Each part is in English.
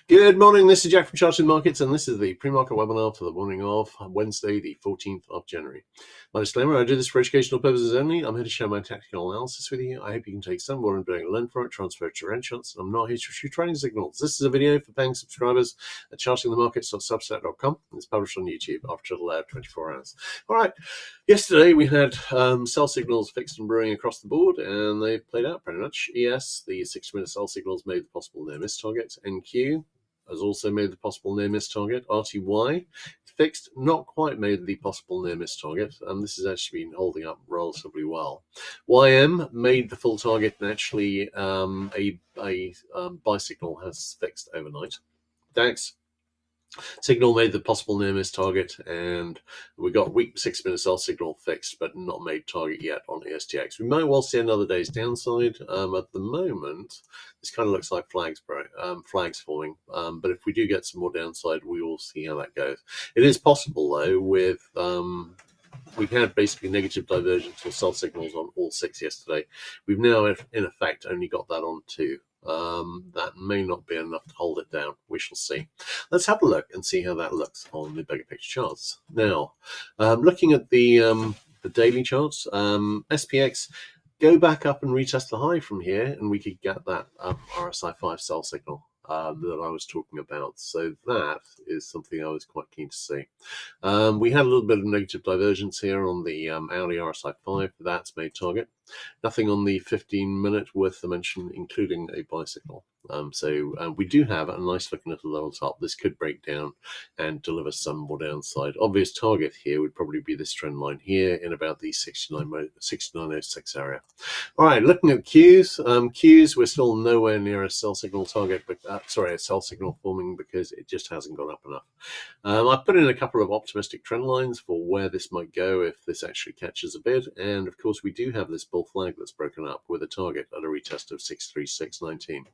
Good morning, this is Jack from Charting Markets, and this is the pre-market webinar for the morning of Wednesday, the 14th of January. My disclaimer, I do this for educational purposes only. I'm here to share my tactical analysis with you. I hope you can take some what I'm doing, learn from it, transfer it to your own charts, and I'm not here to issue trading signals. This is a video for paying subscribers at chartingthemarkets.substack.com. It's published on YouTube after allowed 24 hours. All right, yesterday we had sell signals fixed and brewing across the board, and they've played out pretty much. ES, the 60-minute sell signals made the possible near-miss target. NQ has also made the possible near-miss target. RTY fixed, not quite made the possible near-miss target. This has actually been holding up relatively well. YM made the full target, and actually a buy signal has fixed overnight. DAX signal made the possible near-miss target, and we got weak 6-minute sell signal fixed, but not made target yet on ESTX. We might well see another day's downside. At the moment, this kind of looks like flags forming. But if we do get some more downside, we will see how that goes. It is possible, though, with we had basically negative divergence or sell signals on all 6 yesterday. We've now, in effect, only got that on 2. That may not be enough to hold it down. We shall see. Let's have a look and see how that looks on the bigger picture charts. Now, looking at the daily charts, SPX go back up and retest the high from here, and we could get that RSI 5 sell signal that I was talking about. So that is something I was quite keen to see. We had a little bit of negative divergence here on the hourly RSI 5. That's made target. Nothing on the 15-minute worth the mention, including a buy signal. So we do have a nice looking little level top. This could break down and deliver some more downside. Obvious target here would probably be this trend line here in about the 69.06 area. All right, looking at Qs. Qs, we're still nowhere near a sell signal target, but a sell signal forming because it just hasn't gone up enough. I put in a couple of optimistic trend lines for where this might go if this actually catches a bid, and of course we do have this bull flag that's broken up with a target at a retest of 636.19.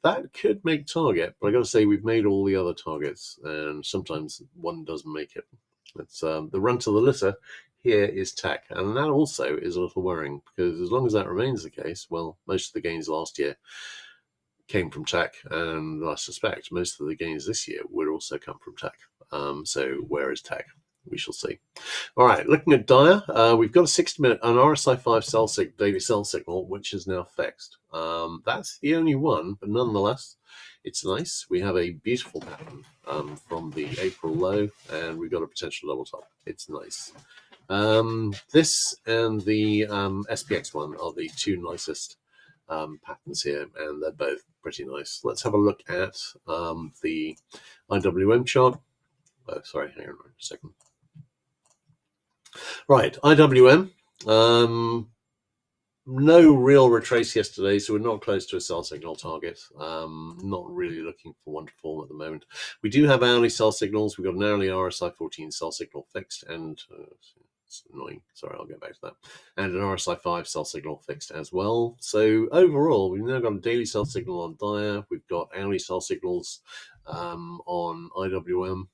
That could make target, but I got to say we've made all the other targets, and sometimes one doesn't make it. It's the run to the litter here is tech, and that also is a little worrying because as long as that remains the case, well, most of the gains last year came from tech, and I suspect most of the gains this year would also come from tech. So where is tech? We shall see. All right, looking at Dia, we've got a 60-minute, an RSI 5 daily sell signal, which is now fixed. That's the only one, but nonetheless, it's nice. We have a beautiful pattern from the April low, and we've got a potential double top. It's nice. This and the SPX one are the two nicest patterns here, and they're both pretty nice. Let's have a look at the IWM chart. Oh, sorry, hang on a second. Right, IWM. No real retrace yesterday, so we're not close to a sell signal target. Not really looking for one to form at the moment. We do have hourly sell signals. We've got an hourly RSI 14 sell signal fixed, and it's annoying. Sorry, I'll get back to that. And an RSI 5 sell signal fixed as well. So overall, we've now got a daily sell signal on Dia. We've got hourly sell signals on IWM.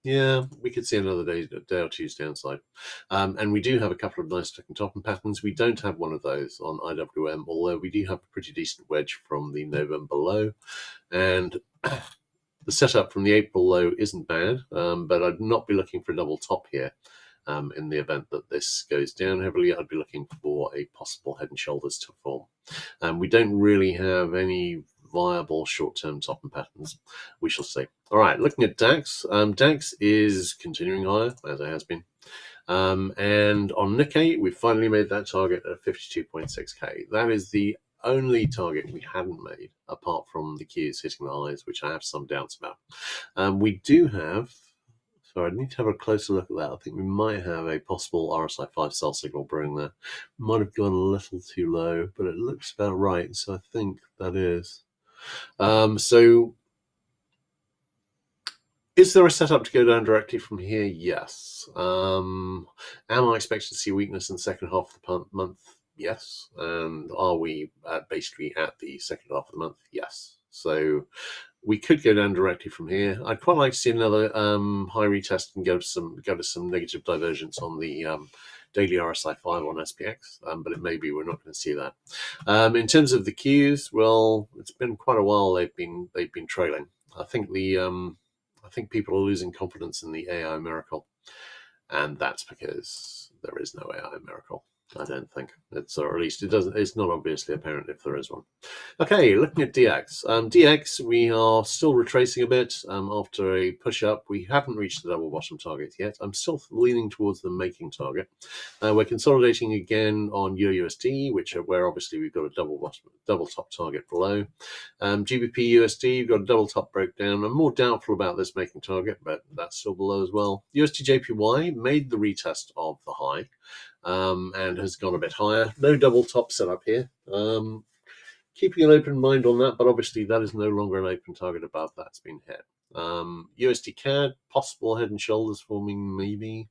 Yeah, we could see another day or two's downside. And we do have a couple of nice looking top and patterns. We don't have one of those on IWM, although we do have a pretty decent wedge from the November low. And the setup from the April low isn't bad, but I'd not be looking for a double top here. In the event that this goes down heavily, I'd be looking for a possible head and shoulders to form. We don't really have any viable short-term top and patterns. We shall see. All right, looking at DAX. DAX is continuing higher, as it has been. And on Nikkei, we finally made that target at 52.6K. That is the only target we hadn't made, apart from the Qs hitting the highs, which I have some doubts about. We do have... So I need to have a closer look at that. I think we might have a possible RSI 5 sell signal brewing there. Might have gone a little too low, but it looks about right. So I think that is. So is there a setup to go down directly from here? Yes. Am I expecting to see weakness in the second half of the month? Yes. And are we basically at the second half of the month? Yes. So we could go down directly from here. I'd quite like to see another high retest and go to some negative divergence on the daily RSI 5 on SPX, but it may be we're not going to see that. In terms of the Qs, well, it's been quite a while they've been trailing. I think people are losing confidence in the AI miracle, and that's because there is no AI miracle. I don't think it's, or at least it's not obviously apparent if there is one. Okay, looking at DX. DX, we are still retracing a bit after a push up. We haven't reached the double bottom target yet. I'm still leaning towards the making target. We're consolidating again on EURUSD, where obviously we've got a double top target below. GBP USD, we've got a double top breakdown. I'm more doubtful about this making target, but that's still below as well. USD JPY made the retest of the high. And has gone a bit higher. No double top set up here. Keeping an open mind on that, but obviously that is no longer an open target above that's been hit. USD CAD, possible head and shoulders forming maybe,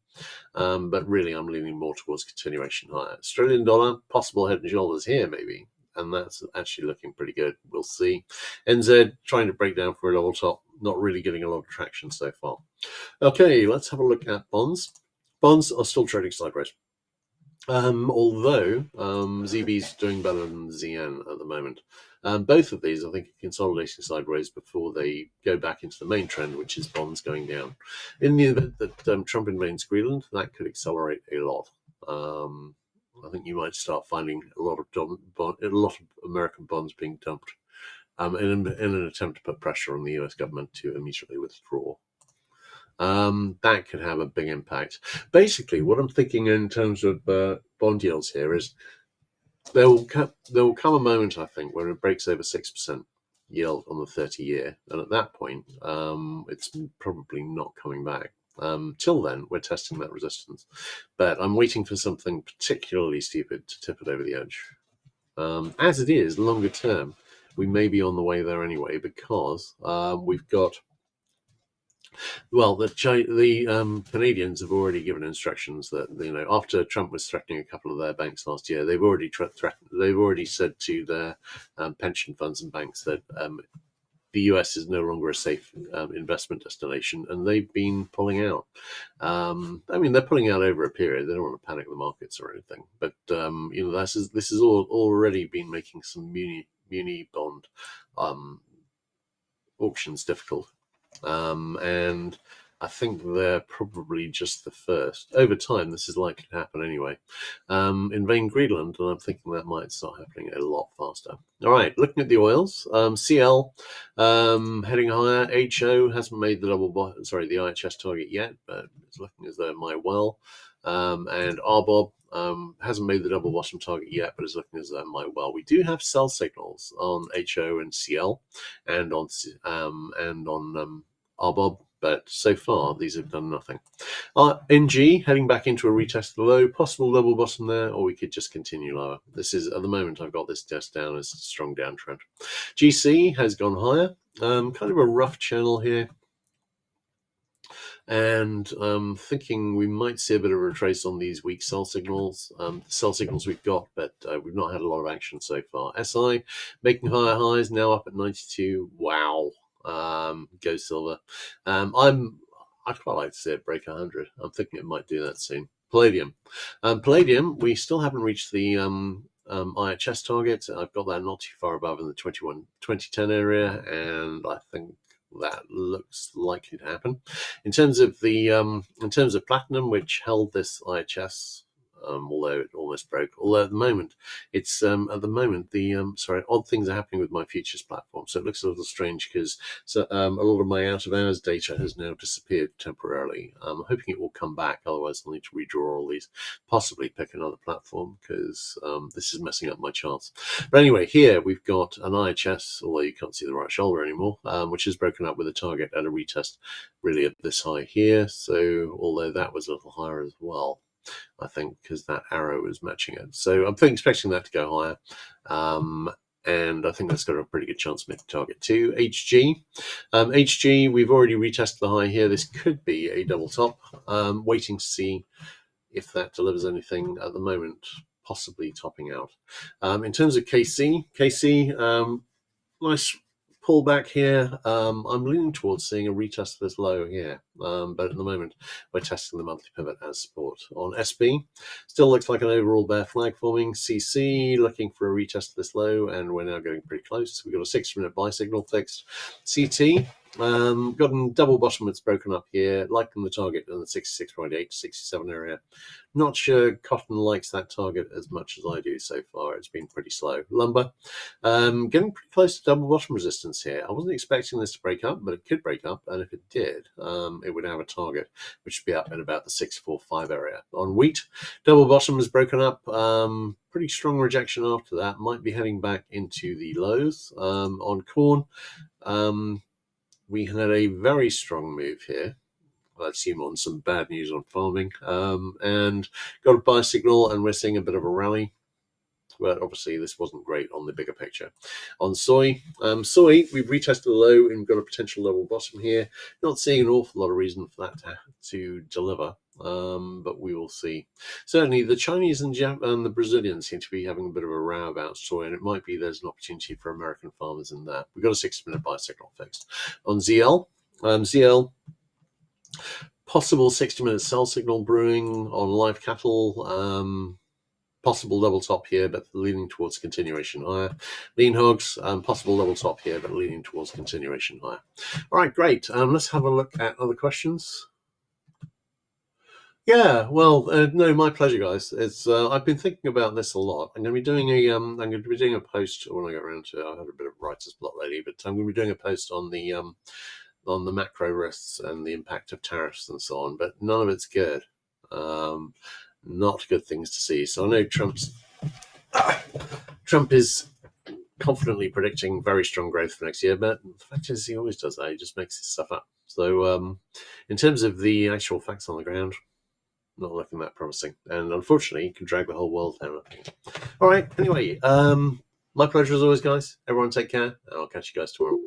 but really I'm leaning more towards continuation higher. Australian dollar, possible head and shoulders here maybe, and that's actually looking pretty good. We'll see. NZ trying to break down for a double top, not really getting a lot of traction so far. Okay, let's have a look at bonds. Bonds are still trading sideways. Although ZB's doing better than ZN at the moment. Both of these, I think, are consolidating sideways before they go back into the main trend, which is bonds going down. In the event that Trump invades Greenland, that could accelerate a lot. I think you might start finding a lot of American bonds being dumped in an attempt to put pressure on the US government to immediately withdraw. That could have a big impact. Basically, what I'm thinking in terms of bond yields here is there will come a moment, I think, where it breaks over 6% yield on the 30-year, and at that point, it's probably not coming back. Till then, we're testing that resistance, but I'm waiting for something particularly stupid to tip it over the edge. As it is, longer term, we may be on the way there anyway, because we've got. Well, the Canadians have already given instructions that, after Trump was threatening a couple of their banks last year, they've already said to their pension funds and banks that the US is no longer a safe investment destination, and they've been pulling out. They're pulling out over a period. They don't want to panic the markets or anything, but this has already been making some muni bond auctions difficult. And I think they're probably just the first. Over time, this is likely to happen anyway. Invade Greenland, and I'm thinking that might start happening a lot faster. All right, looking at the oils, CL heading higher. HO hasn't made the the IHS target yet, but it's looking as though it might well. And RBOB hasn't made the double bottom target yet, but it's looking as though it might well. We do have sell signals on HO and CL, and on RBOB, but so far these have done nothing. NG heading back into a retest of the low, possible double bottom there, or we could just continue lower. This is, at the moment, I've got this test down as a strong downtrend. GC has gone higher, kind of a rough channel here. And thinking we might see a bit of a retrace on these weak sell signals. The sell signals we've got, but we've not had a lot of action so far. SI making higher highs, now up at 92. Wow. Go silver. I'd quite like to see it break 100. I'm thinking it might do that soon. Palladium. We still haven't reached the IHS target. I've got that not too far above in the 2010 area, and I think that looks likely to happen. In terms of platinum, which held this IHS, although it almost broke. Although at the moment, odd things are happening with my futures platform, so it looks a little strange because a lot of my out of hours data has now disappeared temporarily. I'm hoping it will come back. Otherwise, I'll need to redraw all these, possibly pick another platform because this is messing up my charts. But anyway, here we've got an IHS, although you can't see the right shoulder anymore, which is broken up with a target at a retest really at this high here. So although that was a little higher as well, I think, because that arrow is matching it. So I'm expecting that to go higher. And I think that's got a pretty good chance of making target too. HG, we've already retested the high here. This could be a double top. Waiting to see if that delivers anything at the moment, possibly topping out. In terms of KC, nice pullback here. I'm leaning towards seeing a retest of this low here, but at the moment we're testing the monthly pivot as support. On SB, still looks like an overall bear flag forming. CC looking for a retest of this low, and we're now getting pretty close. We've got a 6-minute buy signal fixed. CT got a double bottom that's broken up here, liking the target in the 66.8 to 67 area. Not sure Cotton likes that target as much as I do so far. It's been pretty slow. Lumber, getting pretty close to double bottom resistance here. I wasn't expecting this to break up, but it could break up, and if it did, it would have a target, which would be up in about the 645 area. On wheat, double bottom has broken up. Pretty strong rejection after that. Might be heading back into the lows. On corn, we had a very strong move here. I assume on some bad news on farming, and got a buy signal, and we're seeing a bit of a rally. But obviously this wasn't great on the bigger picture. On soy, we've retested the low and got a potential level bottom here. Not seeing an awful lot of reason for that to deliver, but we will see. Certainly the Chinese and the Brazilians seem to be having a bit of a row about soy, and it might be there's an opportunity for American farmers in that. We've got a 6-minute buy signal fixed. On ZL, possible 60-minute sell signal brewing on live cattle. Possible level top here, but leaning towards continuation higher. Lean hogs, possible level top here, but leaning towards continuation higher. All right, great. Let's have a look at other questions. Yeah, well, no, my pleasure, guys. It's I've been thinking about this a lot. I'm going to be doing a post when I get around to it. I've had a bit of writer's block lately, but I'm going to be doing a post on the macro risks and the impact of tariffs and so on. But none of it's good. Not good things to see. So I know Trump is confidently predicting very strong growth for next year, but the fact is he always does that. He just makes his stuff up. So in terms of the actual facts on the ground, not looking that promising. And unfortunately, it can drag the whole world down, I think. All right, anyway, my pleasure as always, guys. Everyone take care, and I'll catch you guys tomorrow.